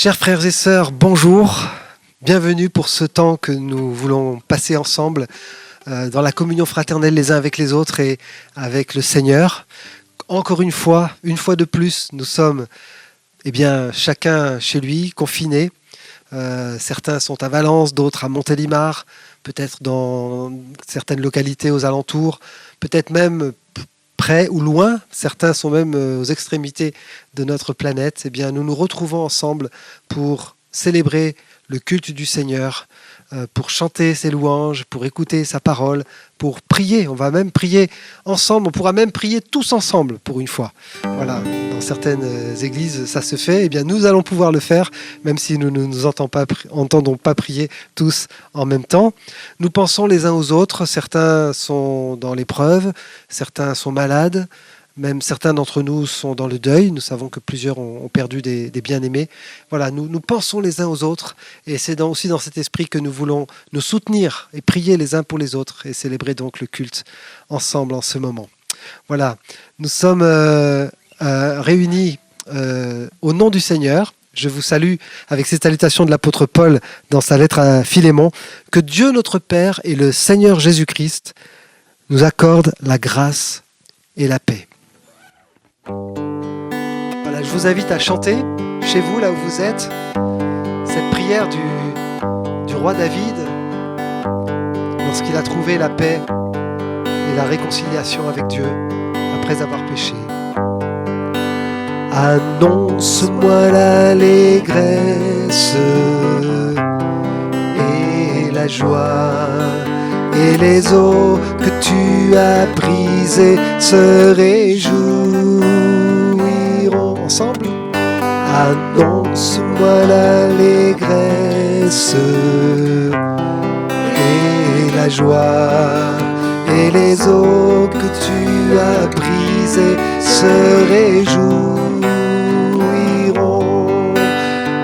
Chers frères et sœurs, bonjour. Bienvenue pour ce temps que nous voulons passer ensemble dans la communion fraternelle les uns avec les autres et avec le Seigneur. Encore une fois de plus, nous sommes chacun chez lui, confinés. Certains sont à Valence, d'autres à Montélimar, peut-être dans certaines localités aux alentours, peut-être même près ou loin, certains sont même aux extrémités de notre planète. Nous nous retrouvons ensemble pour célébrer le culte du Seigneur, pour chanter ses louanges, pour écouter sa parole, pour prier. On va même prier ensemble, on pourra même prier tous ensemble pour une fois. Voilà, dans certaines églises ça se fait. Nous allons pouvoir le faire, même si nous ne nous entendons pas prier tous en même temps. Nous pensons les uns aux autres. Certains sont dans l'épreuve, certains sont malades. Même certains d'entre nous sont dans le deuil. Nous savons que plusieurs ont perdu des bien-aimés. Voilà, nous pensons les uns aux autres. Et c'est aussi dans cet esprit que nous voulons nous soutenir et prier les uns pour les autres et célébrer donc le culte ensemble en ce moment. Voilà, nous sommes réunis au nom du Seigneur. Je vous salue avec ces salutations de l'apôtre Paul dans sa lettre à Philémon. Que Dieu notre Père et le Seigneur Jésus-Christ nous accordent la grâce et la paix. Voilà, je vous invite à chanter chez vous, là où vous êtes, cette prière du roi David lorsqu'il a trouvé la paix et la réconciliation avec Dieu après avoir péché. Annonce-moi l'allégresse et la joie, et les eaux que tu as brisées se réjouiront. Ensemble. Annonce-moi l'allégresse et la joie, et les eaux que tu as brisées se réjouiront.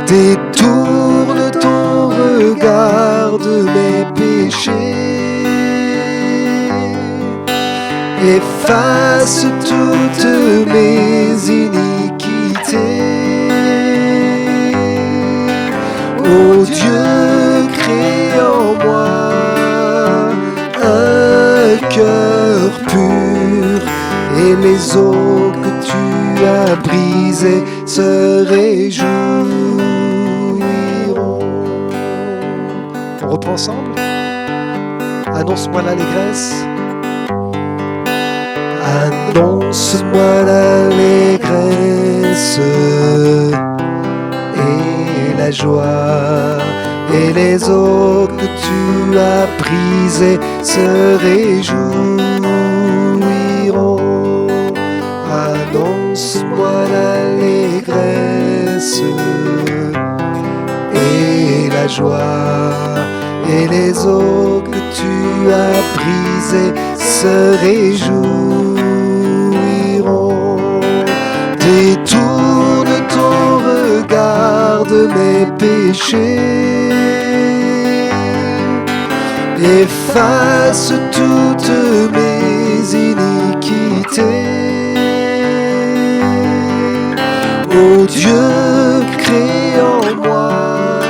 Détourne ton regard de mes péchés, efface toutes mes iniquités. Ô Dieu, crée en moi un cœur pur, et les eaux que tu as brisées se réjouiront. On reprend ensemble. Annonce-moi l'allégresse. Annonce-moi l'allégresse et la joie, et les eaux que tu as brisées se réjouiront. Annonce-moi l'allégresse et la joie, et les eaux que tu as brisées se réjouiront. Détourne ton regard de mes péchés, efface toutes mes iniquités. Ô Dieu, crée en moi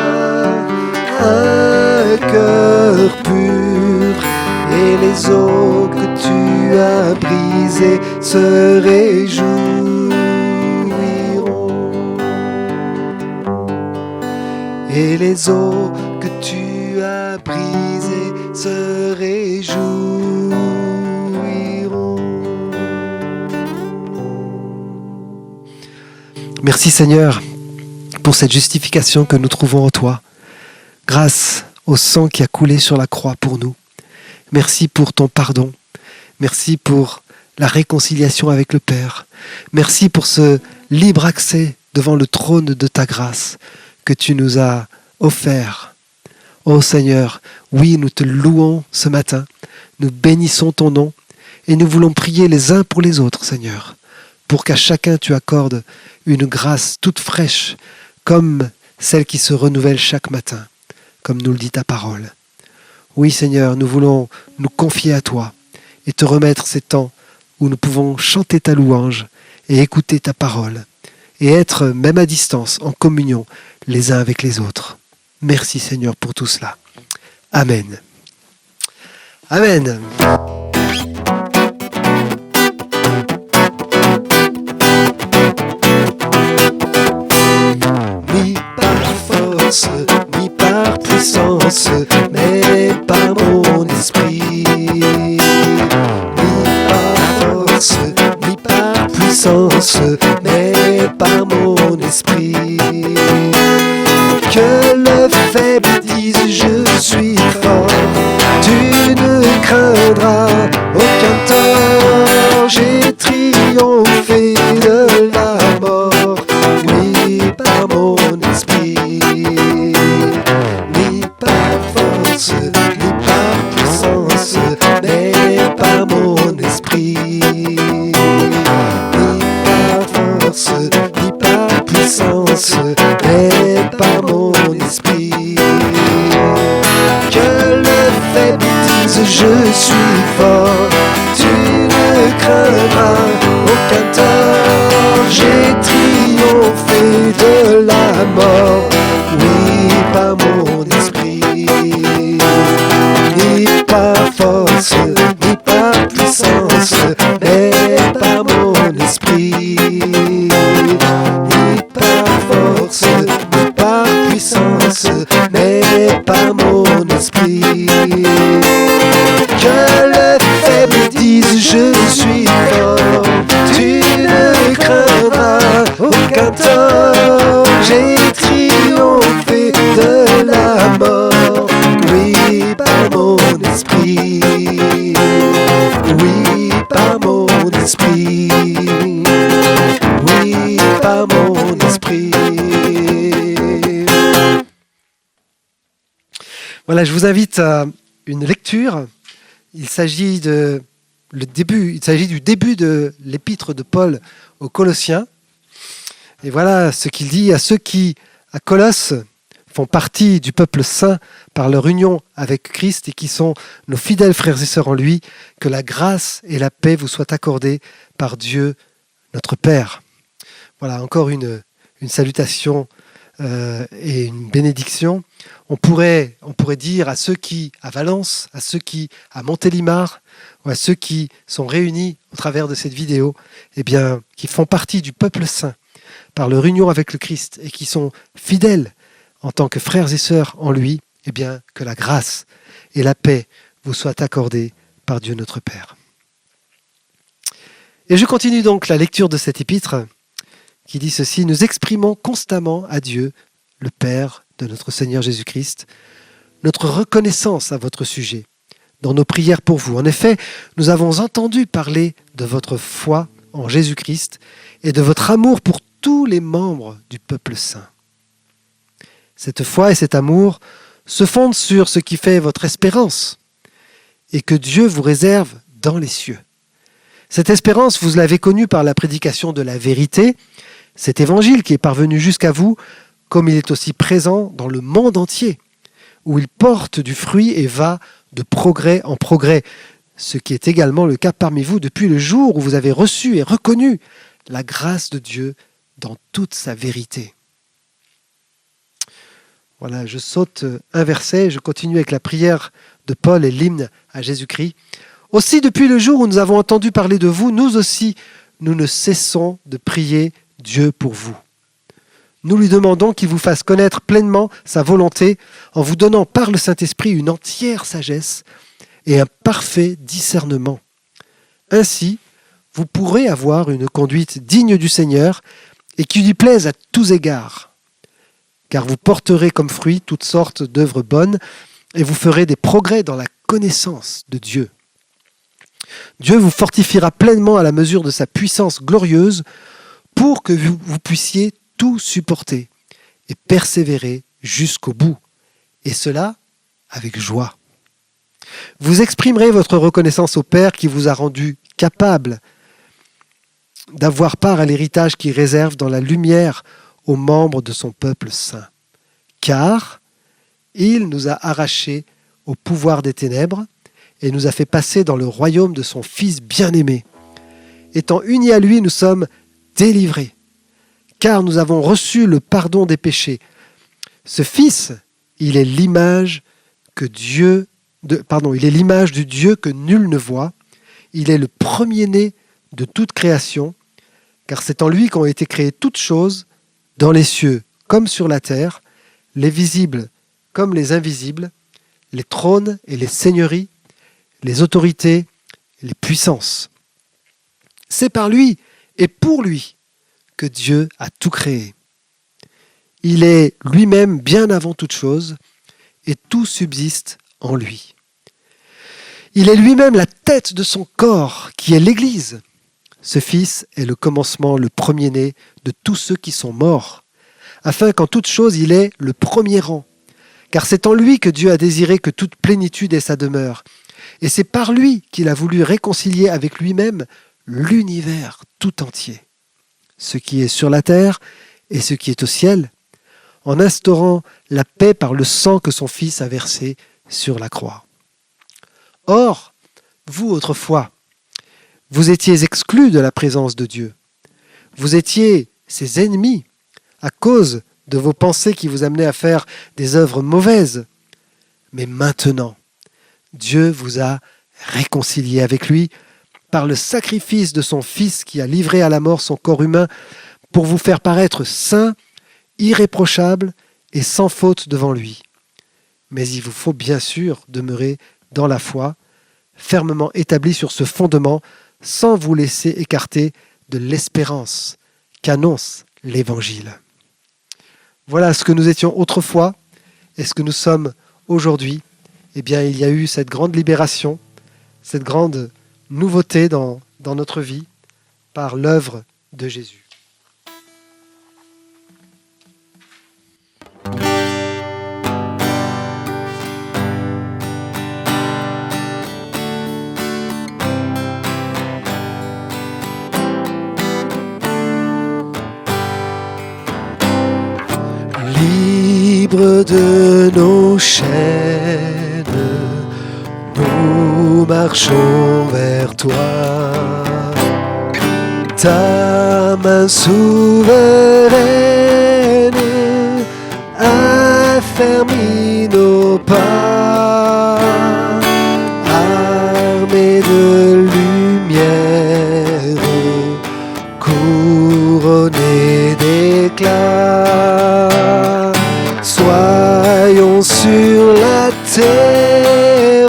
un cœur pur, et les eaux que tu as brisées se réjouiront. Et les eaux que tu as brisées se réjouiront. Merci Seigneur pour cette justification que nous trouvons en toi. Grâce au sang qui a coulé sur la croix pour nous. Merci pour ton pardon. Merci pour la réconciliation avec le Père. Merci pour ce libre accès devant le trône de ta grâce que tu nous as offert. Ô Seigneur, oui, nous te louons ce matin. Nous bénissons ton nom et nous voulons prier les uns pour les autres, Seigneur, pour qu'à chacun tu accordes une grâce toute fraîche comme celle qui se renouvelle chaque matin, comme nous le dit ta parole. Oui, Seigneur, nous voulons nous confier à toi et te remettre ces temps où nous pouvons chanter ta louange et écouter ta parole et être même à distance, en communion les uns avec les autres. Merci Seigneur pour tout cela. Amen. Amen. Ni par force, ni par puissance, mais par mon esprit. Ni par force, ni par puissance, mais par mon esprit. Que le faible dise je suis fort, tu ne craindras aucun tort, j'ai triomphé de la mort, oui par mon esprit, ni par force, ni par puissance, mais par mon esprit, ni par force, ni par puissance, mais par mon esprit. Que le faible dise je suis fort, tu ne craindras aucun tort, j'ai triomphé de la mort, oui par mon esprit, ni par force, ni par puissance, mais par mon esprit, ni par force, ni par puissance, mais par mon esprit. Que le faible dise je suis fort, tu ne craindras aucun tort, j'ai triomphé de la mort, oui par mon esprit, oui par mon esprit, oui par mon esprit. Voilà, je vous invite à une lecture. Il s'agit du début de l'épître de Paul aux Colossiens. Et voilà ce qu'il dit à ceux qui, à Colosse, font partie du peuple saint par leur union avec Christ et qui sont nos fidèles frères et sœurs en lui, que la grâce et la paix vous soient accordées par Dieu, notre Père. Voilà, encore une salutation et une bénédiction. On pourrait dire à ceux qui, à Valence, à ceux qui, à Montélimar, ou à ceux qui sont réunis au travers de cette vidéo, eh bien, qui font partie du peuple saint par leur union avec le Christ et qui sont fidèles en tant que frères et sœurs en lui, eh bien, que la grâce et la paix vous soient accordées par Dieu notre Père. Et je continue donc la lecture de cet épître qui dit ceci: nous exprimons constamment à Dieu, le Père de notre Seigneur Jésus-Christ, notre reconnaissance à votre sujet, dans nos prières pour vous. En effet, nous avons entendu parler de votre foi en Jésus-Christ et de votre amour pour tous les membres du peuple saint. Cette foi et cet amour se fondent sur ce qui fait votre espérance et que Dieu vous réserve dans les cieux. Cette espérance, vous l'avez connue par la prédication de la vérité, cet évangile qui est parvenu jusqu'à vous, comme il est aussi présent dans le monde entier, où il porte du fruit et va de progrès en progrès, ce qui est également le cas parmi vous depuis le jour où vous avez reçu et reconnu la grâce de Dieu dans toute sa vérité. Voilà, je saute un verset, je continue avec la prière de Paul et l'hymne à Jésus-Christ. Aussi, depuis le jour où nous avons entendu parler de vous, nous aussi, nous ne cessons de prier Dieu pour vous. Nous lui demandons qu'il vous fasse connaître pleinement sa volonté en vous donnant par le Saint-Esprit une entière sagesse et un parfait discernement. Ainsi, vous pourrez avoir une conduite digne du Seigneur et qui lui plaise à tous égards, car vous porterez comme fruit toutes sortes d'œuvres bonnes et vous ferez des progrès dans la connaissance de Dieu. Dieu vous fortifiera pleinement à la mesure de sa puissance glorieuse pour que vous puissiez tout supporter et persévérer jusqu'au bout, et cela avec joie. Vous exprimerez votre reconnaissance au Père qui vous a rendu capable d'avoir part à l'héritage qu'il réserve dans la lumière aux membres de son peuple saint. Car il nous a arrachés au pouvoir des ténèbres et nous a fait passer dans le royaume de son Fils bien-aimé. Étant unis à lui, nous sommes délivrés, car nous avons reçu le pardon des péchés. Ce Fils, il est l'image il est l'image du Dieu que nul ne voit. Il est le premier-né de toute création, car c'est en lui qu'ont été créées toutes choses, dans les cieux comme sur la terre, les visibles comme les invisibles, les trônes et les seigneuries, les autorités, les puissances. C'est par lui et pour lui que Dieu a tout créé. Il est lui-même bien avant toute chose, et tout subsiste en lui. Il est lui-même la tête de son corps, qui est l'Église. Ce Fils est le commencement, le premier-né de tous ceux qui sont morts, afin qu'en toute chose il ait le premier rang. Car c'est en lui que Dieu a désiré que toute plénitude ait sa demeure. Et c'est par lui qu'il a voulu réconcilier avec lui-même l'univers tout entier, ce qui est sur la terre et ce qui est au ciel, en instaurant la paix par le sang que son Fils a versé sur la croix. Or, vous autrefois, vous étiez exclus de la présence de Dieu. Vous étiez ses ennemis à cause de vos pensées qui vous amenaient à faire des œuvres mauvaises. Mais maintenant, Dieu vous a réconciliés avec lui par le sacrifice de son Fils qui a livré à la mort son corps humain pour vous faire paraître saints, irréprochables et sans faute devant lui. Mais il vous faut bien sûr demeurer dans la foi, fermement établis sur ce fondement, sans vous laisser écarter de l'espérance qu'annonce l'Évangile. Voilà ce que nous étions autrefois et ce que nous sommes aujourd'hui. Eh bien, il y a eu cette grande libération, cette grande nouveauté dans notre vie par l'œuvre de Jésus. Libre de nos chaînes, nous marchons vers toi. Ta main souveraine affermit nos pas, armés de lumière, couronnés d'éclat. Soyons sur la terre,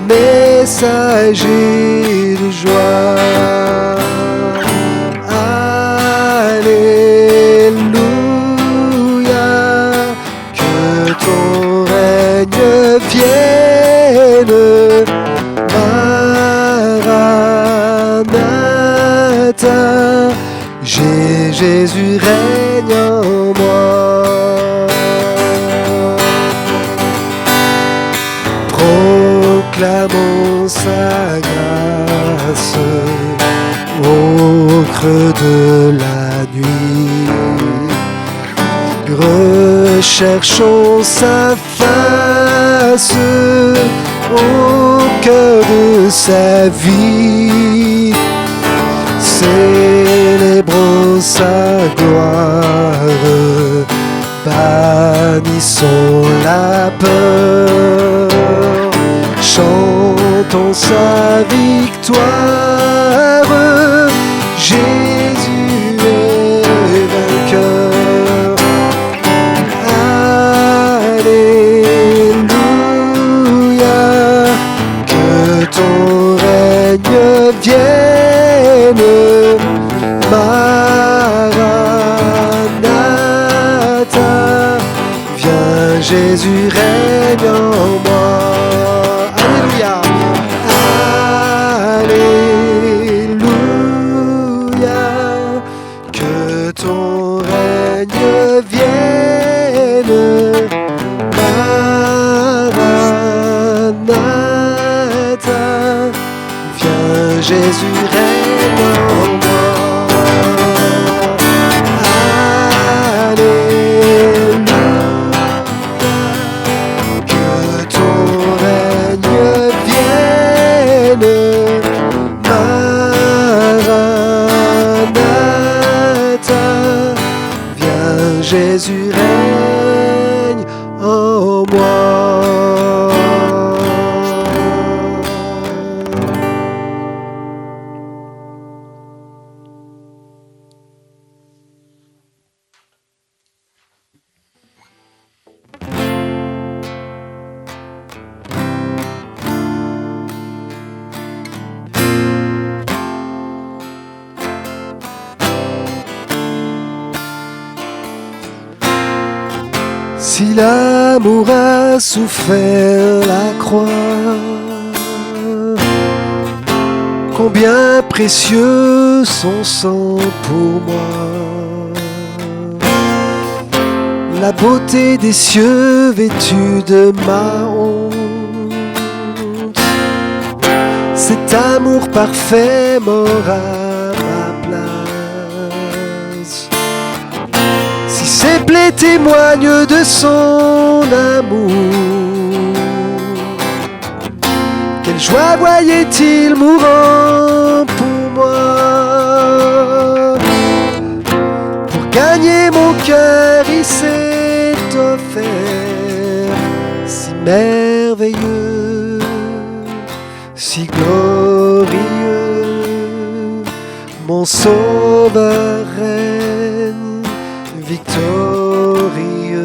messagers de joie. Alléluia, que ton règne vienne. Maranatha, Jésus règne en moi. Proclamons sa grâce au creux de la nuit. Recherchons sa face au cœur de sa vie. Célébrons sa gloire, bannissons la peur. Chantons sa victoire, Jésus est vainqueur. Alléluia, que ton règne vienne. Maranatha, viens Jésus règne en moi. Alléluia, que ton règne vienne. Maranatha, viens Jésus règne en moi. Alléluia, que ton règne vienne. Maranatha, Si l'amour a souffert la croix, combien précieux son sang pour moi. La beauté des cieux vêtue de ma honte, cet amour parfait mort à ma place. Si ses plaies témoignent de son amour, quelle joie voyait-il mourant pour moi. Pour gagner mon cœur, il s'est offert, si merveilleux, si glorieux. Mon sauveur règne victorieux,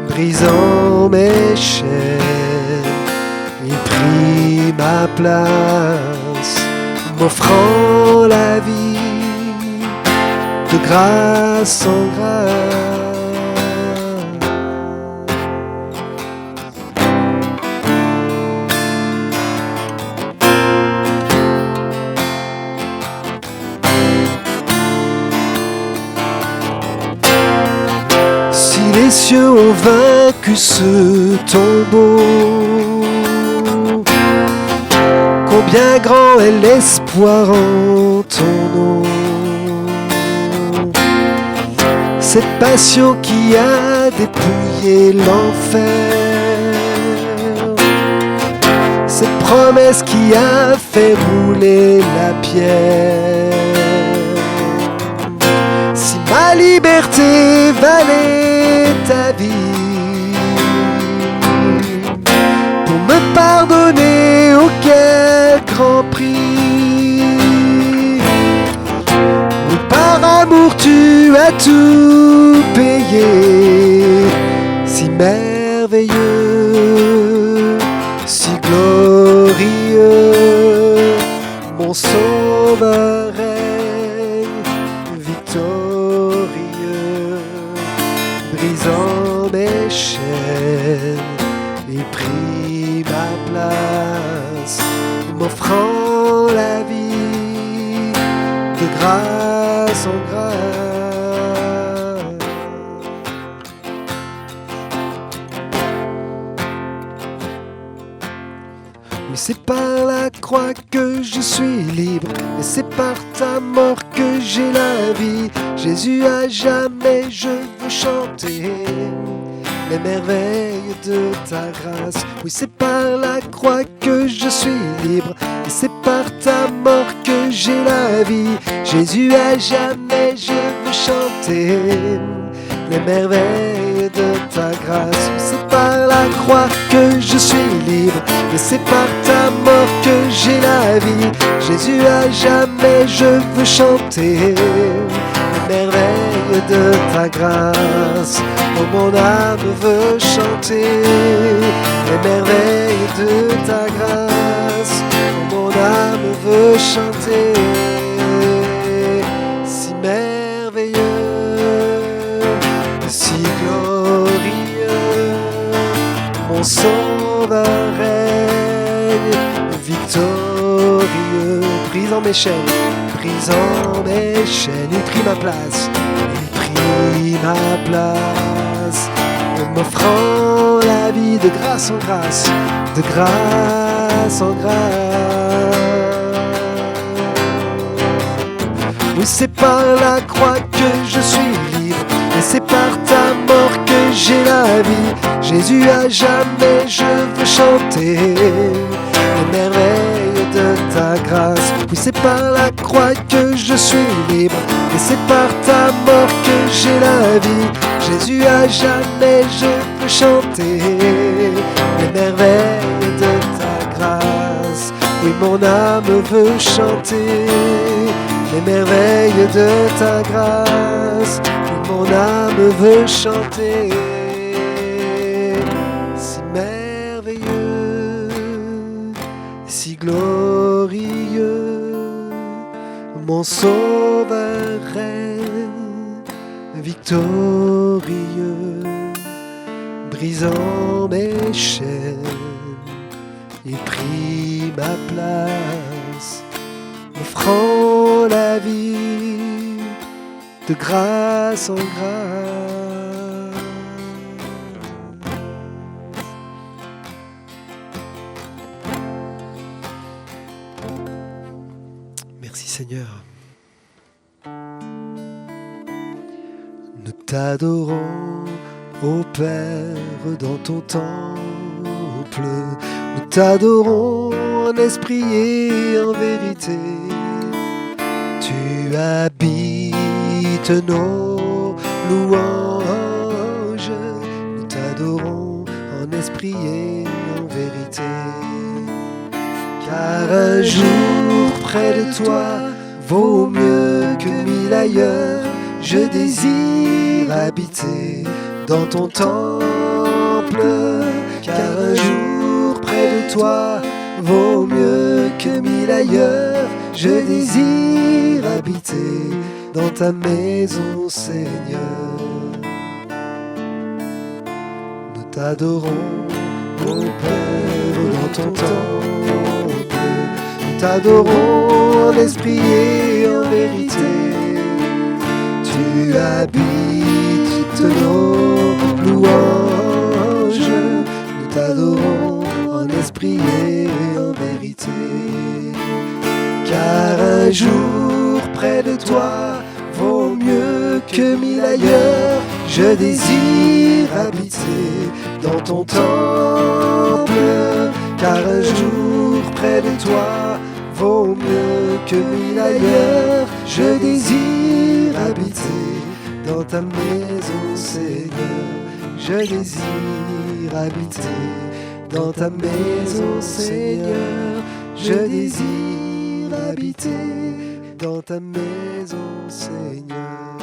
brisant mes chaînes. Il prit ma place, m'offrant la vie, de grâce en grâce. Si les cieux ont vaincu ce tombeau, combien grand est l'espoir en ton nom. Cette passion qui a dépouillé l'enfer, cette promesse qui a fait rouler la pierre. Si ma liberté valait ta vie, pour me pardonner, oh quel grand prix. Oui, par amour tu as tout payé, si merveilleux, si glorieux. Mon sauveur règne victorieux, brisant mes chaînes. Il prit ma place, m'offrant la vie, de grâce en grâce. Mais c'est par la croix que je suis libre, et c'est par ta mort que j'ai la vie. Jésus, à jamais je veux chanter les merveilles de ta grâce. Oui, c'est par la croix que je suis libre, et c'est par ta mort que j'ai la vie. Jésus, à jamais je veux chanter les merveilles de ta grâce. Oui, c'est par la croix que je suis libre, et c'est par ta mort que j'ai la vie. Jésus, à jamais je veux chanter les merveilles de ta grâce. Oh, mon âme veut chanter les merveilles de ta grâce. Oh, mon âme veut chanter, si merveilleux, si glorieux. Mon sauveur règne victorieux, brisant mes chaînes, brisant mes chaînes. Il prit ma place, il prit ma place, m'offrant la vie, de grâce en grâce, de grâce en grâce. Oui, c'est par la croix que je suis libre, et c'est par ta mort que j'ai la vie. Jésus, à jamais je veux chanter les merveilles de ta grâce. Oui, c'est par la croix que je suis libre, et c'est par ta mort que j'ai la vie. Jésus, à jamais je veux chanter les merveilles de ta grâce. Oui, mon âme veut chanter les merveilles de ta grâce. Oui, mon âme veut chanter, si merveilleux, si glorieux. Mon sauveur règne victorieux, brisant mes chaînes, il prit ma place, offrant la vie de grâce en grâce. Merci Seigneur. Nous t'adorons, ô Père, dans ton temple. Nous t'adorons en esprit et en vérité. Tu habites nos louanges. Nous t'adorons en esprit et en vérité. Car un jour près de toi vaut mieux que 1000 ailleurs. Je désire habiter dans ton temple, car un jour près de toi vaut mieux que 1000 ailleurs. Je désire habiter dans ta maison, Seigneur. Nous t'adorons, ô Père, dans ton temple. Nous t'adorons en esprit et en vérité. Tu habites nos louanges, nous t'adorons en esprit et en vérité. Car un jour près de toi vaut mieux que 1000 ailleurs. Je désire habiter dans ton temple, car un jour près de toi vaut mieux que 1000 ailleurs. Je désire habiter dans ta maison, Seigneur. Je désire habiter dans ta maison, Seigneur. Je désire habiter dans ta maison, Seigneur.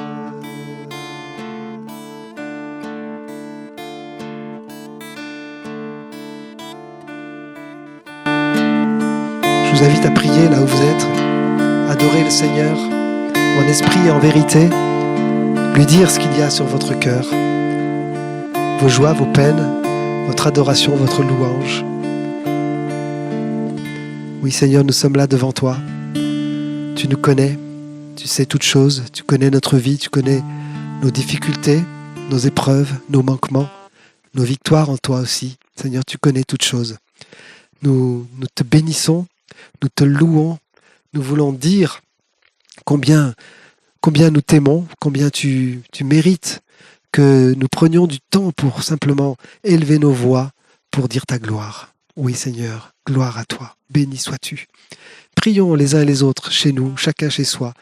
Je vous invite à prier là où vous êtes, adorer le Seigneur en esprit et en vérité, lui dire ce qu'il y a sur votre cœur, vos joies, vos peines, votre adoration, votre louange. Oui Seigneur, nous sommes là devant toi. Tu nous connais, tu sais toutes choses, tu connais notre vie, tu connais nos difficultés, nos épreuves, nos manquements, nos victoires en toi aussi. Seigneur, tu connais toutes choses. Nous te bénissons, nous te louons, nous voulons dire combien nous t'aimons, combien tu mérites que nous prenions du temps pour simplement élever nos voix pour dire ta gloire. Oui Seigneur, gloire à toi, béni sois-tu. Prions les uns et les autres, chez nous, chacun chez soi,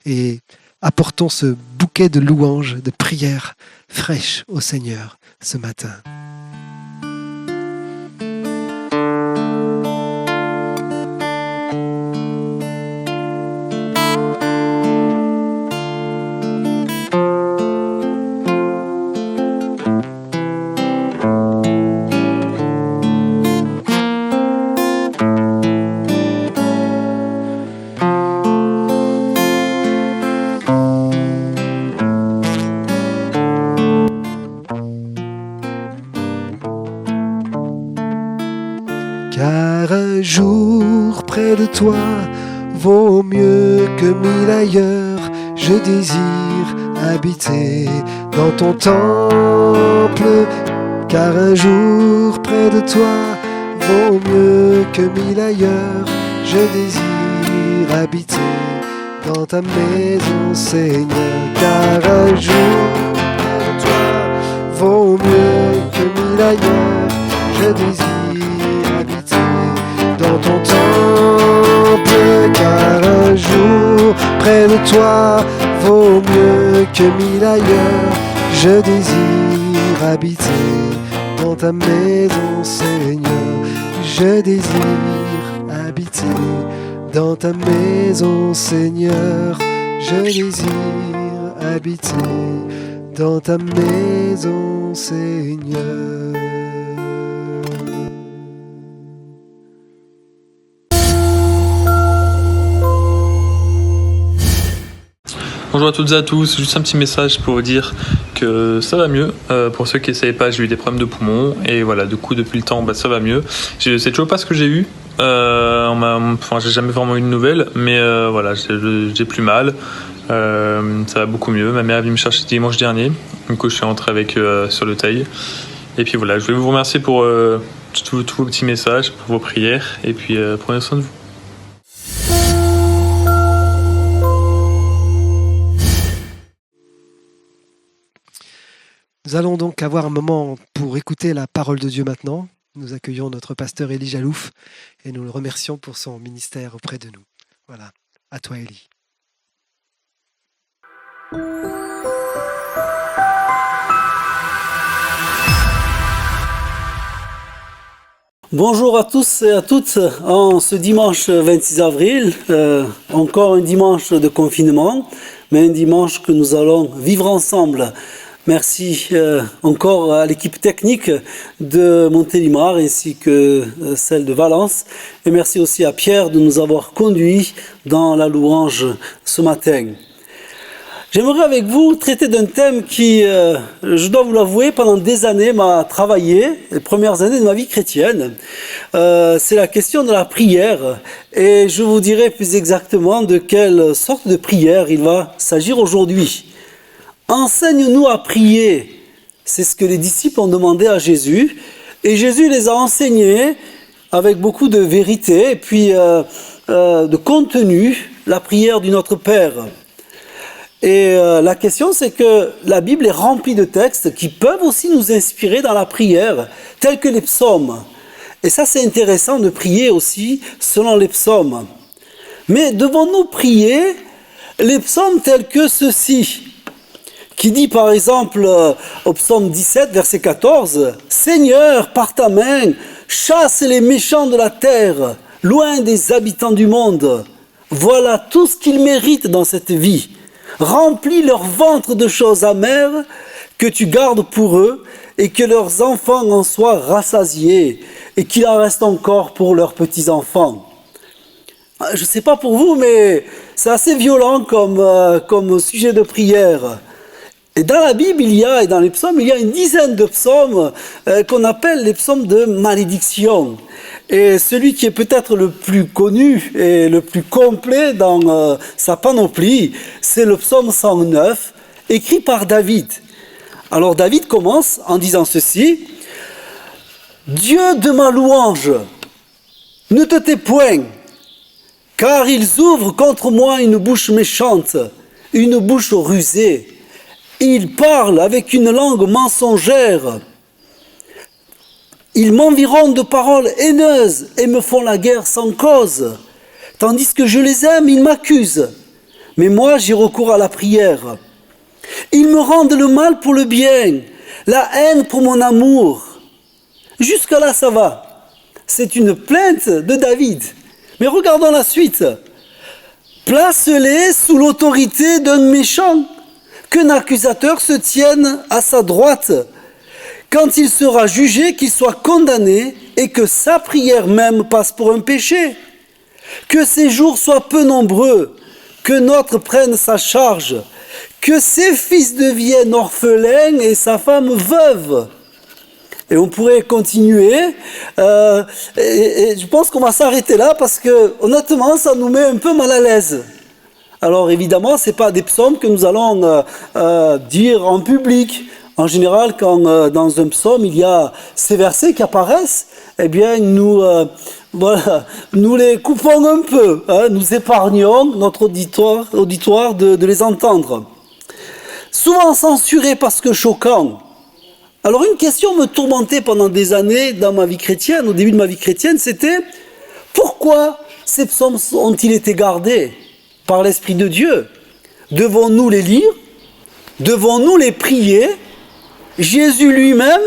et apportons ce bouquet de louanges, de prières fraîches au Seigneur ce matin. Car un jour près de toi vaut mieux que 1000 ailleurs. Je désire habiter dans ton temple. Car un jour près de toi vaut mieux que 1000 ailleurs. Je désire habiter dans ta maison, Seigneur. Car un jour près de toi vaut mieux que 1000 ailleurs. Je désire dans ton temple, car un jour près de toi vaut mieux que 1000 ailleurs. Je désire habiter dans ta maison, Seigneur. Je désire habiter dans ta maison, Seigneur. Je désire habiter dans ta maison, Seigneur. Bonjour à toutes et à tous, juste un petit message pour vous dire que ça va mieux. Pour ceux qui ne savaient pas, j'ai eu des problèmes de poumons et voilà, du coup depuis le temps ça va mieux. C'est toujours pas ce que j'ai eu, j'ai jamais vraiment eu de nouvelles, mais voilà, j'ai plus mal, ça va beaucoup mieux. Ma mère est venue me chercher dimanche dernier, du coup je suis rentré avec sur le tail. Et puis voilà, je voulais vous remercier pour tous vos petits messages, pour vos prières, et puis prenez soin de vous. Nous allons donc avoir un moment pour écouter la parole de Dieu maintenant. Nous accueillons notre pasteur Élie Jalouf et nous le remercions pour son ministère auprès de nous. Voilà, à toi Élie. Bonjour à tous et à toutes, en ce dimanche 26 avril, encore un dimanche de confinement, mais un dimanche que nous allons vivre ensemble. Merci encore à l'équipe technique de Montélimar ainsi que celle de Valence, et merci aussi à Pierre de nous avoir conduits dans la louange ce matin. J'aimerais avec vous traiter d'un thème qui, je dois vous l'avouer, pendant des années m'a travaillé, les premières années de ma vie chrétienne. C'est la question de la prière, et je vous dirai plus exactement de quelle sorte de prière il va s'agir aujourd'hui. Enseigne-nous à prier, c'est ce que les disciples ont demandé à Jésus, et Jésus les a enseignés avec beaucoup de vérité et puis de contenu, la prière du Notre Père. Et la question, c'est que la Bible est remplie de textes qui peuvent aussi nous inspirer dans la prière, tels que les psaumes. Et ça, c'est intéressant de prier aussi selon les psaumes. Mais devons-nous prier les psaumes tels que ceux-ci, qui dit par exemple au psaume 17, verset 14, « Seigneur, par ta main, chasse les méchants de la terre, loin des habitants du monde. Voilà tout ce qu'ils méritent dans cette vie. Remplis leur ventre de choses amères que tu gardes pour eux et que leurs enfants en soient rassasiés et qu'il en reste encore pour leurs petits-enfants. » Je ne sais pas pour vous, mais c'est assez violent comme sujet de prière. Et dans la Bible, et dans les psaumes, il y a une dizaine de psaumes qu'on appelle les psaumes de malédiction. Et celui qui est peut-être le plus connu et le plus complet dans sa panoplie, c'est le psaume 109, écrit par David. Alors David commence en disant ceci, « Dieu de ma louange, ne te tais point, car ils ouvrent contre moi une bouche méchante, une bouche rusée. Ils parlent avec une langue mensongère. Ils m'environnent de paroles haineuses et me font la guerre sans cause. Tandis que je les aime, ils m'accusent. Mais moi, j'ai recours à la prière. Ils me rendent le mal pour le bien, la haine pour mon amour. » Jusque là, ça va. C'est une plainte de David. Mais regardons la suite. « Place-les sous l'autorité d'un méchant, qu'un accusateur se tienne à sa droite. Quand il sera jugé, qu'il soit condamné et que sa prière même passe pour un péché. Que ses jours soient peu nombreux, que notre prenne sa charge, que ses fils deviennent orphelins et sa femme veuve. » Et on pourrait continuer, et je pense qu'on va s'arrêter là parce que honnêtement, ça nous met un peu mal à l'aise. Alors évidemment, ce n'est pas des psaumes que nous allons dire en public. En général, quand dans un psaume, il y a ces versets qui apparaissent, eh bien, nous les coupons un peu, nous épargnons notre auditoire de les entendre. Souvent censurés parce que choquants. Alors une question me tourmentait pendant des années dans ma vie chrétienne, au début de ma vie chrétienne, c'était pourquoi ces psaumes ont-ils été gardés par l'Esprit de Dieu? Devons-nous les lire? Devons-nous les prier? Jésus lui-même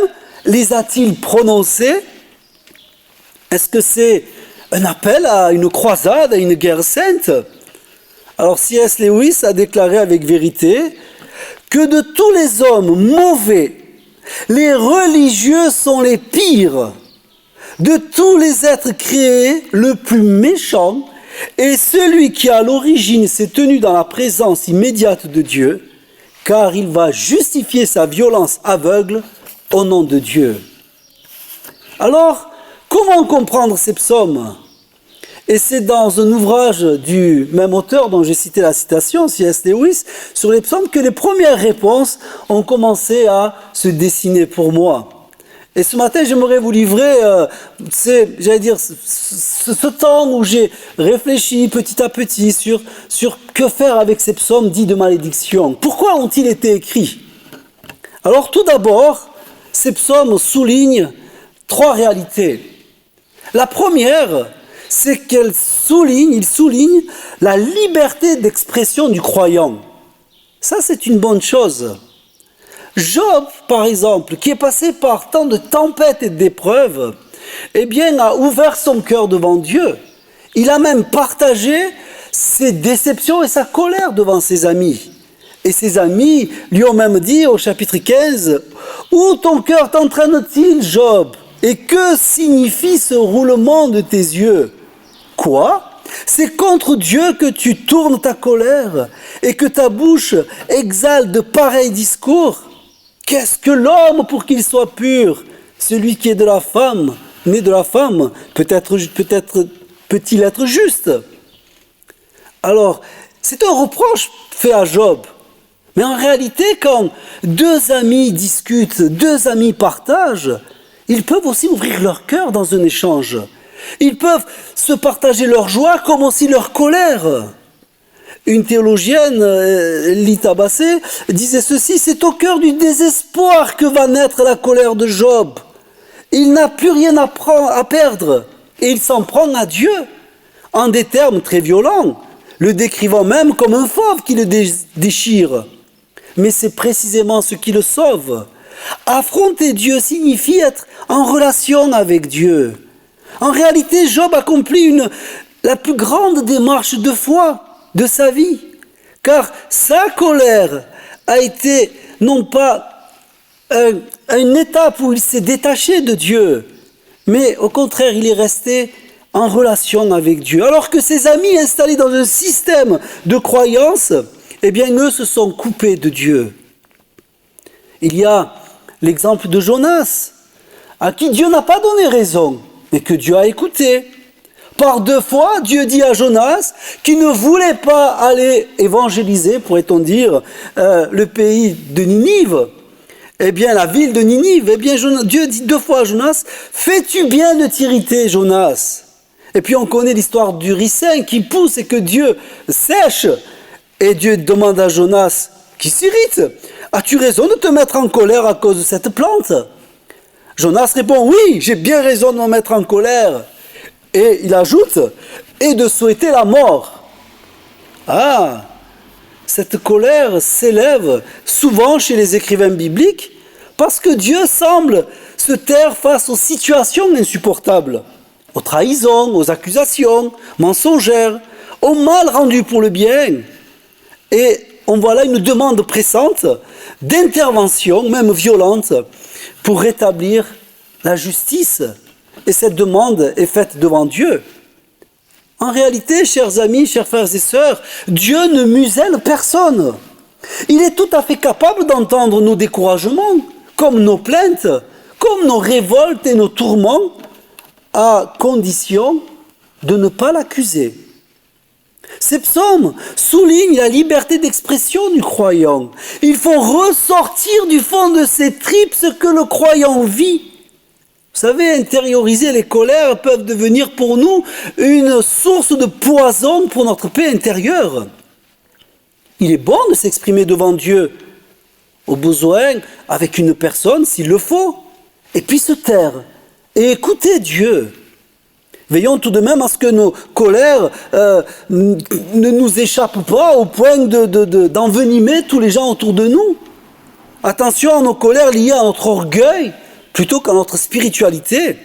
les a-t-il prononcés? Est-ce que c'est un appel à une croisade, à une guerre sainte? Alors C.S. Lewis a déclaré avec vérité que de tous les hommes mauvais, les religieux sont les pires. De tous les êtres créés, le plus méchant Et celui qui à l'origine s'est tenu dans la présence immédiate de Dieu, car il va justifier sa violence aveugle au nom de Dieu. Alors, comment comprendre ces psaumes ? Et c'est dans un ouvrage du même auteur dont j'ai cité la citation, C.S. Lewis, sur les psaumes, que les premières réponses ont commencé à se dessiner pour moi. Et ce matin, j'aimerais vous livrer, ce temps où j'ai réfléchi petit à petit sur que faire avec ces psaumes dits de malédiction. Pourquoi ont-ils été écrits ? Alors tout d'abord, ces psaumes soulignent 3 réalités. La première, c'est qu'ils soulignent la liberté d'expression du croyant. Ça, c'est une bonne chose. Job, par exemple, qui est passé par tant de tempêtes et d'épreuves, a ouvert son cœur devant Dieu. Il a même partagé ses déceptions et sa colère devant ses amis. Et ses amis lui ont même dit au chapitre 15, « Où ton cœur t'entraîne-t-il, Job ? Et que signifie ce roulement de tes yeux ? Quoi ? C'est contre Dieu que tu tournes ta colère et que ta bouche exhale de pareils discours ? Qu'est-ce que l'homme pour qu'il soit pur ? Celui qui est de la femme, né de la femme, peut-il être juste ? » Alors, c'est un reproche fait à Job. Mais en réalité, quand 2 amis discutent, 2 amis partagent, ils peuvent aussi ouvrir leur cœur dans un échange. Ils peuvent se partager leur joie comme aussi leur colère. Une théologienne, Lita Bassé, disait ceci, « C'est au cœur du désespoir que va naître la colère de Job. Il n'a plus rien à perdre et il s'en prend à Dieu, en des termes très violents, le décrivant même comme un fauve qui le déchire. Mais c'est précisément ce qui le sauve. Affronter Dieu signifie être en relation avec Dieu. En réalité, Job accomplit la plus grande démarche de foi de sa vie, car sa colère a été non pas une étape où il s'est détaché de Dieu, mais au contraire, il est resté en relation avec Dieu. Alors que ses amis installés dans un système de croyance, eux se sont coupés de Dieu. Il y a l'exemple de Jonas, à qui Dieu n'a pas donné raison, mais que Dieu a écouté. Par 2 fois, Dieu dit à Jonas qu'il ne voulait pas aller évangéliser, pourrait-on dire, le pays de Ninive. La ville de Ninive. Dieu dit 2 fois à Jonas, « Fais-tu bien de t'irriter, Jonas ?» Et puis on connaît l'histoire du ricin qui pousse et que Dieu sèche. Et Dieu demande à Jonas, qui s'irrite, « As-tu raison de te mettre en colère à cause de cette plante ?» Jonas répond, « Oui, j'ai bien raison de me mettre en colère. » Et il ajoute, « Et de souhaiter la mort. » Ah, cette colère s'élève souvent chez les écrivains bibliques parce que Dieu semble se taire face aux situations insupportables, aux trahisons, aux accusations mensongères, au mal rendu pour le bien. Et on voit là une demande pressante d'intervention, même violente, pour rétablir la justice. Et cette demande est faite devant Dieu. En réalité, chers amis, chers frères et sœurs, Dieu ne muselle personne. Il est tout à fait capable d'entendre nos découragements, comme nos plaintes, comme nos révoltes et nos tourments, à condition de ne pas l'accuser. Ces psaumes soulignent la liberté d'expression du croyant. Ils font ressortir du fond de ses tripes ce que le croyant vit. Vous savez, intérioriser les colères peuvent devenir pour nous une source de poison pour notre paix intérieure. Il est bon de s'exprimer devant Dieu, au besoin avec une personne s'il le faut, et puis se taire et écouter Dieu. Veillons tout de même à ce que nos colères ne nous échappent pas au point d'envenimer tous les gens autour de nous. Attention à nos colères liées à notre orgueil plutôt qu'à notre spiritualité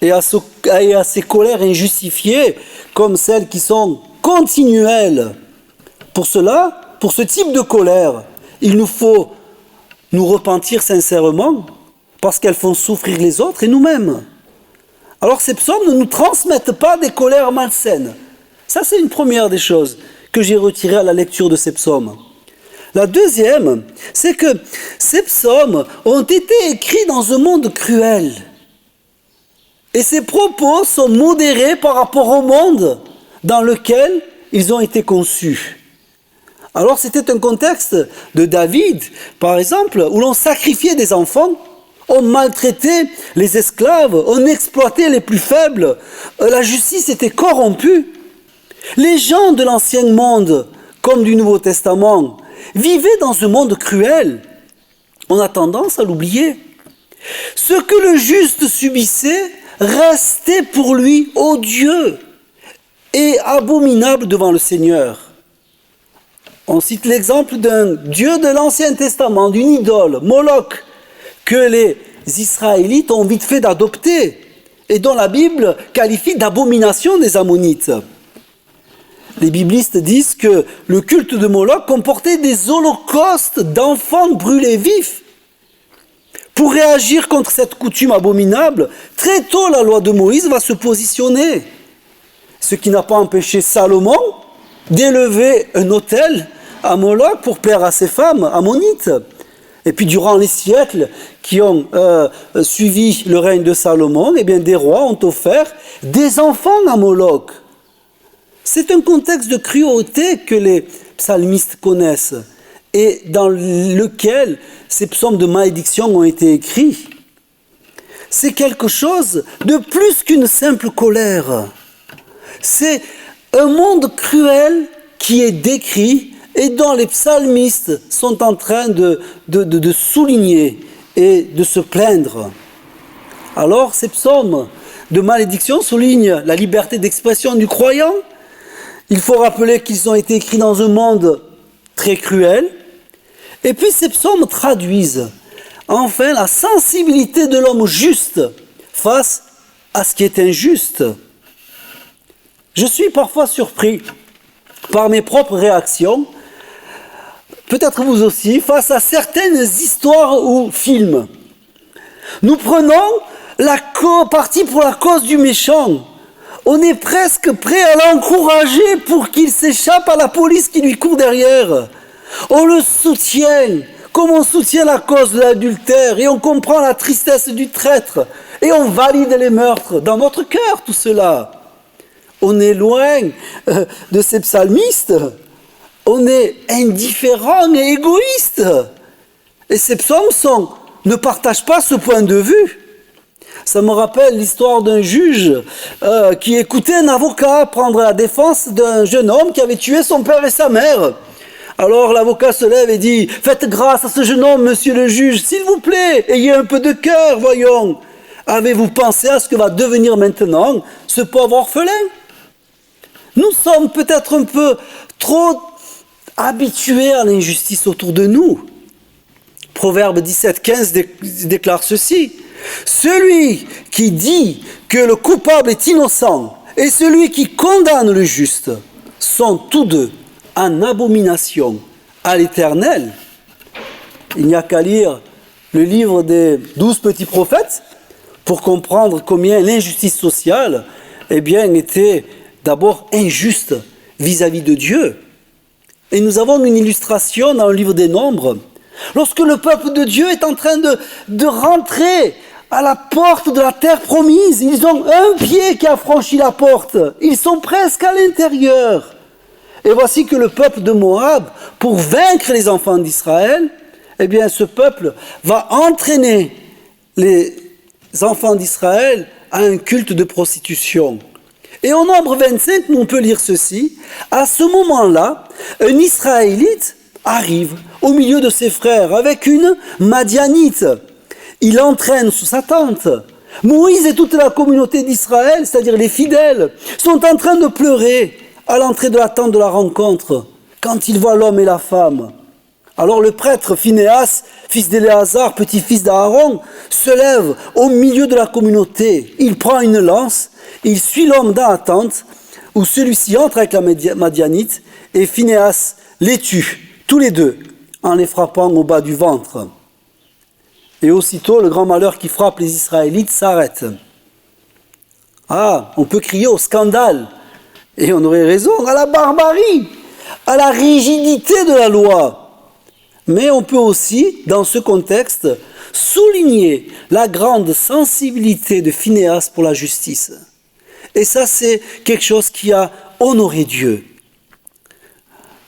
et à ces colères injustifiées comme celles qui sont continuelles. Pour cela, pour ce type de colère, il nous faut nous repentir sincèrement parce qu'elles font souffrir les autres et nous-mêmes. Alors ces psaumes ne nous transmettent pas des colères malsaines, Ça, c'est une première des choses que j'ai retirées à la lecture de ces psaumes. La deuxième, c'est que ces psaumes ont été écrits dans un monde cruel. Et ces propos sont modérés par rapport au monde dans lequel ils ont été conçus. Alors c'était un contexte de David, par exemple, où l'on sacrifiait des enfants, on maltraitait les esclaves, on exploitait les plus faibles, la justice était corrompue. Les gens de l'Ancien Monde, comme du Nouveau Testament, vivaient dans un monde cruel. On a tendance à l'oublier. Ce que le juste subissait restait pour lui odieux et abominable devant le Seigneur. On cite l'exemple d'un dieu de l'Ancien Testament, d'une idole, Moloch, que les Israélites ont vite fait d'adopter et dont la Bible qualifie d'abomination des Ammonites. Les biblistes disent que le culte de Moloch comportait des holocaustes d'enfants brûlés vifs. Pour réagir contre cette coutume abominable, très tôt la loi de Moïse va se positionner. Ce qui n'a pas empêché Salomon d'élever un autel à Moloch pour plaire à ses femmes ammonites. Et puis durant les siècles qui ont suivi le règne de Salomon, eh bien, des rois ont offert des enfants à Moloch. C'est un contexte de cruauté que les psalmistes connaissent et dans lequel ces psaumes de malédiction ont été écrits. C'est quelque chose de plus qu'une simple colère. C'est un monde cruel qui est décrit et dont les psalmistes sont en train de souligner et de se plaindre. Alors, ces psaumes de malédiction soulignent la liberté d'expression du croyant. Il faut rappeler qu'ils ont été écrits dans un monde très cruel. Et puis ces psaumes traduisent enfin la sensibilité de l'homme juste face à ce qui est injuste. Je suis parfois surpris par mes propres réactions, peut-être vous aussi, face à certaines histoires ou films. Nous prenons parti pour la cause du méchant. On est presque prêt à l'encourager pour qu'il s'échappe à la police qui lui court derrière. On le soutient, comme on soutient la cause de l'adultère, et on comprend la tristesse du traître, et on valide les meurtres. Dans notre cœur, tout cela. On est loin de ces psalmistes. On est indifférent et égoïste. Et ces psaumes ne partagent pas ce point de vue. Ça me rappelle l'histoire d'un juge qui écoutait un avocat prendre la défense d'un jeune homme qui avait tué son père et sa mère. Alors l'avocat se lève et dit « Faites grâce à ce jeune homme, monsieur le juge, s'il vous plaît, ayez un peu de cœur, voyons. Avez-vous pensé à ce que va devenir maintenant ce pauvre orphelin ?» Nous sommes peut-être un peu trop habitués à l'injustice autour de nous. Proverbe 17,15 déclare ceci. Celui qui dit que le coupable est innocent et celui qui condamne le juste sont tous deux en abomination à l'Éternel. Il n'y a qu'à lire le livre des 12 petits prophètes pour comprendre combien l'injustice sociale était d'abord injuste vis-à-vis de Dieu. Et nous avons une illustration dans le livre des Nombres. Lorsque le peuple de Dieu est en train de rentrer à la porte de la terre promise, ils ont un pied qui a franchi la porte. Ils sont presque à l'intérieur. Et voici que le peuple de Moab, pour vaincre les enfants d'Israël, ce peuple va entraîner les enfants d'Israël à un culte de prostitution. Et au Nombre 25, on peut lire ceci. À ce moment-là, un Israélite arrive au milieu de ses frères avec une Madianite. Il l'entraîne sous sa tente. Moïse et toute la communauté d'Israël, c'est-à-dire les fidèles, sont en train de pleurer à l'entrée de la tente de la rencontre quand ils voient l'homme et la femme. Alors le prêtre Phinéas, fils d'Éléazar, petit-fils d'Aaron, se lève au milieu de la communauté. Il prend une lance, il suit l'homme dans la tente où celui-ci entre avec la Madianite et Phinéas les tue, tous les deux, en les frappant au bas du ventre. Et aussitôt, le grand malheur qui frappe les Israélites s'arrête. Ah, on peut crier au scandale et on aurait raison, à la barbarie, à la rigidité de la loi. Mais on peut aussi, dans ce contexte, souligner la grande sensibilité de Phinéas pour la justice. Et ça, c'est quelque chose qui a honoré Dieu.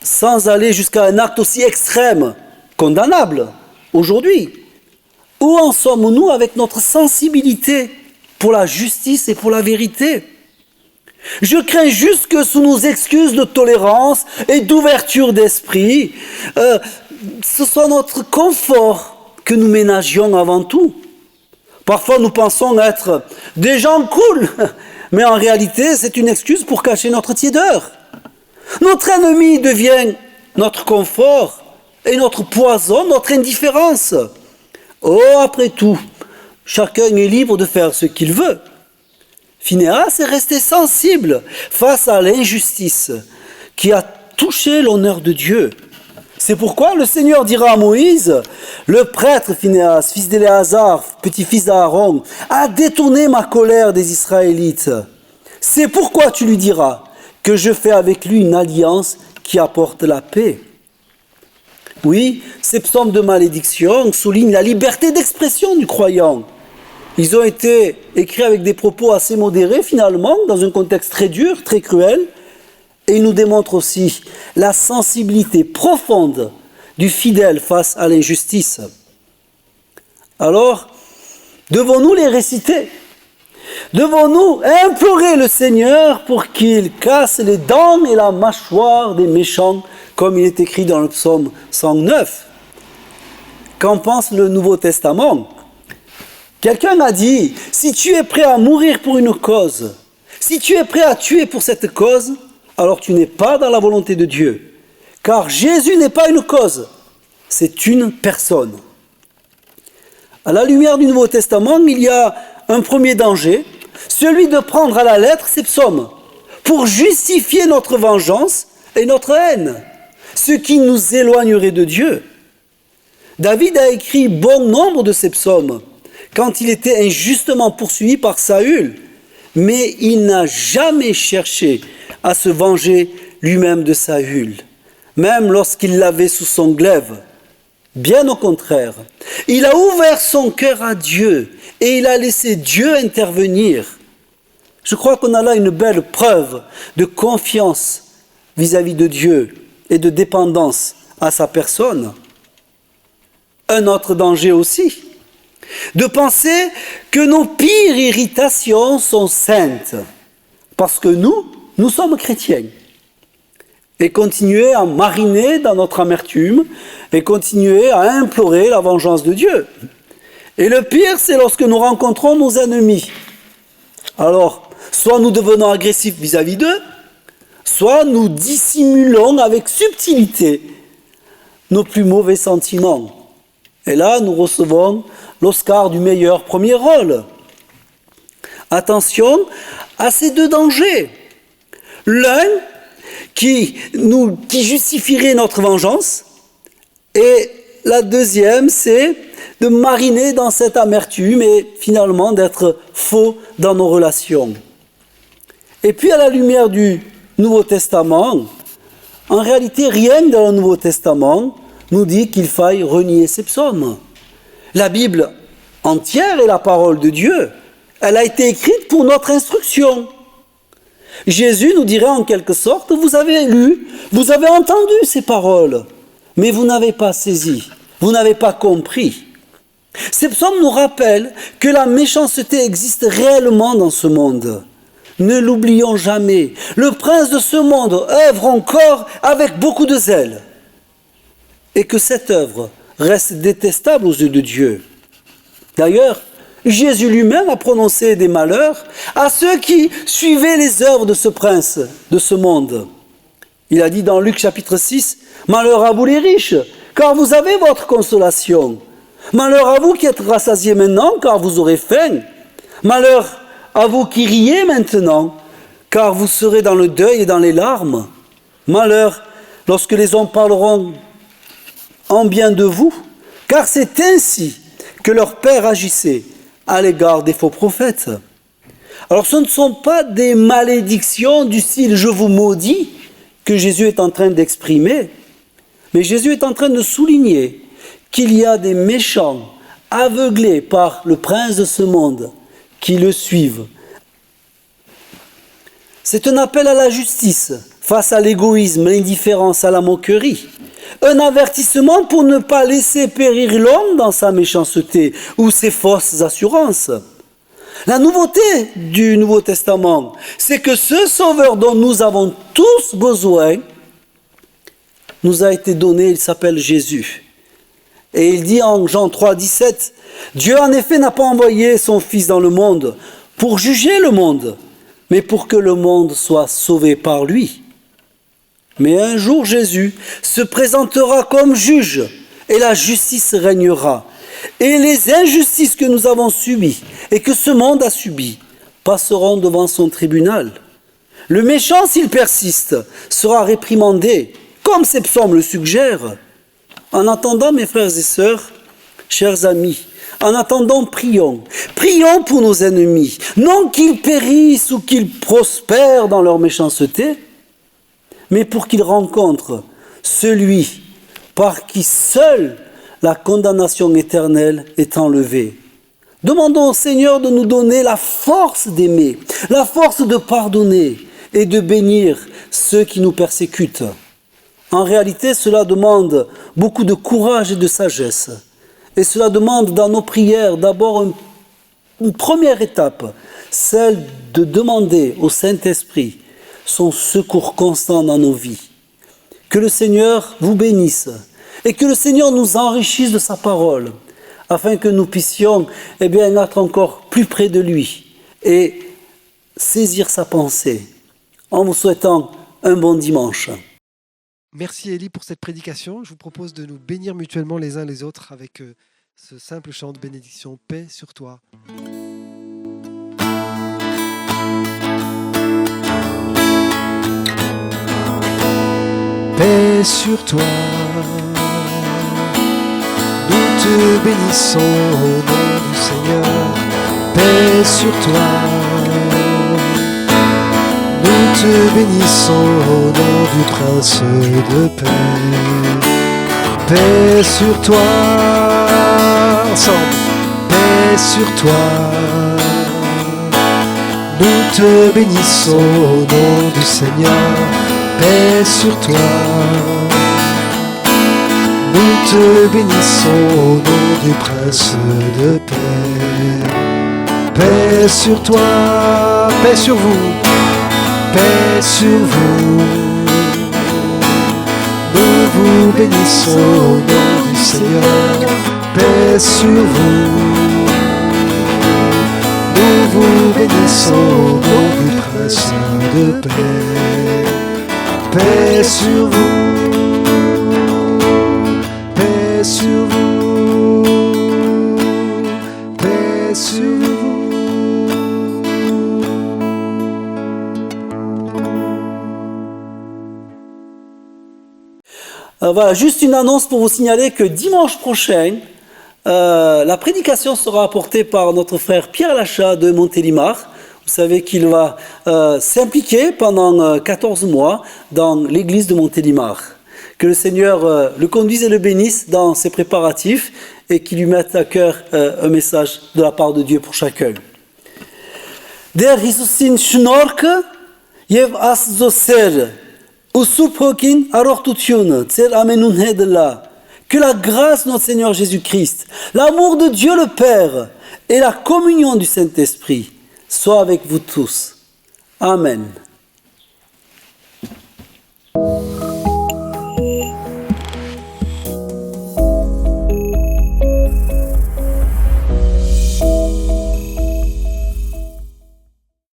Sans aller jusqu'à un acte aussi extrême, condamnable, aujourd'hui. Où en sommes-nous avec notre sensibilité pour la justice et pour la vérité? Je crains juste que sous nos excuses de tolérance et d'ouverture d'esprit, ce soit notre confort que nous ménagions avant tout. Parfois nous pensons être des gens cool, mais en réalité c'est une excuse pour cacher notre tiédeur. Notre ennemi devient notre confort et notre poison, notre indifférence. Oh, après tout, chacun est libre de faire ce qu'il veut. Phinéas est resté sensible face à l'injustice qui a touché l'honneur de Dieu. C'est pourquoi le Seigneur dira à Moïse, le prêtre Phinéas, fils d'Éléazar, petit-fils d'Aaron, a détourné ma colère des Israélites. C'est pourquoi tu lui diras que je fais avec lui une alliance qui apporte la paix. Oui, ces psaumes de malédiction soulignent la liberté d'expression du croyant. Ils ont été écrits avec des propos assez modérés finalement, dans un contexte très dur, très cruel, et ils nous démontrent aussi la sensibilité profonde du fidèle face à l'injustice. Alors, devons-nous les réciter? Devons-nous implorer le Seigneur pour qu'il casse les dents et la mâchoire des méchants, comme il est écrit dans le psaume 109? Qu'en pense le Nouveau Testament? Quelqu'un a dit, si tu es prêt à mourir pour une cause, si tu es prêt à tuer pour cette cause, alors tu n'es pas dans la volonté de Dieu. Car Jésus n'est pas une cause, c'est une personne. À la lumière du Nouveau Testament, il y a un premier danger, celui de prendre à la lettre ces psaumes pour justifier notre vengeance et notre haine, ce qui nous éloignerait de Dieu. David a écrit bon nombre de ces psaumes quand il était injustement poursuivi par Saül, mais il n'a jamais cherché à se venger lui-même de Saül, même lorsqu'il l'avait sous son glaive. Bien au contraire, il a ouvert son cœur à Dieu et il a laissé Dieu intervenir. Je crois qu'on a là une belle preuve de confiance vis-à-vis de Dieu et de dépendance à sa personne. Un autre danger aussi, de penser que nos pires irritations sont saintes, parce que nous sommes chrétiens. Et continuer à mariner dans notre amertume et continuer à implorer la vengeance de Dieu. Et le pire, c'est lorsque nous rencontrons nos ennemis. Alors, soit nous devenons agressifs vis-à-vis d'eux, soit nous dissimulons avec subtilité nos plus mauvais sentiments. Et là, nous recevons l'Oscar du meilleur premier rôle. Attention à ces deux dangers. L'un qui justifierait notre vengeance, et la deuxième, c'est de mariner dans cette amertume et finalement d'être faux dans nos relations. Et puis à la lumière du Nouveau Testament, en réalité rien dans le Nouveau Testament nous dit qu'il faille renier ces psaumes. La Bible entière est la parole de Dieu. Elle a été écrite pour notre instruction. Jésus nous dirait en quelque sorte, vous avez lu, vous avez entendu ces paroles, mais vous n'avez pas saisi, vous n'avez pas compris. Ces psaumes nous rappellent que la méchanceté existe réellement dans ce monde. Ne l'oublions jamais. Le prince de ce monde œuvre encore avec beaucoup de zèle. Et que cette œuvre reste détestable aux yeux de Dieu. D'ailleurs, Jésus lui-même a prononcé des malheurs à ceux qui suivaient les œuvres de ce prince, de ce monde. Il a dit dans Luc chapitre 6, « Malheur à vous les riches, car vous avez votre consolation. Malheur à vous qui êtes rassasiés maintenant, car vous aurez faim. Malheur à vous qui riez maintenant, car vous serez dans le deuil et dans les larmes. Malheur lorsque les hommes parleront en bien de vous, car c'est ainsi que leur Père agissait à l'égard des faux prophètes. » Alors ce ne sont pas des malédictions du style « je vous maudis » que Jésus est en train d'exprimer, mais Jésus est en train de souligner qu'il y a des méchants aveuglés par le prince de ce monde qui le suivent. C'est un appel à la justice face à l'égoïsme, l'indifférence, à la moquerie. Un avertissement pour ne pas laisser périr l'homme dans sa méchanceté ou ses fausses assurances. La nouveauté du Nouveau Testament, c'est que ce Sauveur dont nous avons tous besoin nous a été donné, il s'appelle Jésus. Et il dit en Jean 3, 17, « Dieu en effet n'a pas envoyé son Fils dans le monde pour juger le monde, mais pour que le monde soit sauvé par lui. » Mais un jour Jésus se présentera comme juge et la justice régnera. Et les injustices que nous avons subies et que ce monde a subies passeront devant son tribunal. Le méchant, s'il persiste, sera réprimandé, comme ces psaumes le suggèrent. En attendant, mes frères et sœurs, chers amis, en attendant, prions. Prions pour nos ennemis, non qu'ils périssent ou qu'ils prospèrent dans leur méchanceté, mais pour qu'ils rencontrent celui par qui seul la condamnation éternelle est enlevée. Demandons au Seigneur de nous donner la force d'aimer, la force de pardonner et de bénir ceux qui nous persécutent. En réalité, cela demande beaucoup de courage et de sagesse. Et cela demande dans nos prières d'abord une première étape, celle de demander au Saint-Esprit son secours constant dans nos vies. Que le Seigneur vous bénisse et que le Seigneur nous enrichisse de sa parole, afin que nous puissions être encore plus près de lui et saisir sa pensée, en vous souhaitant un bon dimanche. Merci Élie pour cette prédication. Je vous propose de nous bénir mutuellement les uns les autres avec ce simple chant de bénédiction. Paix sur toi. Paix sur toi. Nous te bénissons au nom du Seigneur. Paix sur toi. Nous te bénissons au nom du Prince de paix. Paix sur toi. Ensemble. Paix sur toi. Nous te bénissons au nom du Seigneur. Paix sur toi. Nous te bénissons au nom du Prince de paix. Paix sur toi. Paix sur vous. Paix sur vous. Nous vous bénissons au nom du Seigneur. Paix sur vous. Nous vous bénissons au nom du Prince de paix. Paix sur vous. Paix sur vous. Paix sur vous. Voilà, juste une annonce pour vous signaler que dimanche prochain, la prédication sera apportée par notre frère Pierre Lachat de Montélimar. Vous savez qu'il va s'impliquer pendant 14 mois dans l'église de Montélimar. Que le Seigneur le conduise et le bénisse dans ses préparatifs et qu'il lui mette à cœur un message de la part de Dieu pour chacun. Der Jesusin schnorke, jev as zoser. Que la grâce de notre Seigneur Jésus-Christ, l'amour de Dieu le Père et la communion du Saint-Esprit soient avec vous tous. Amen.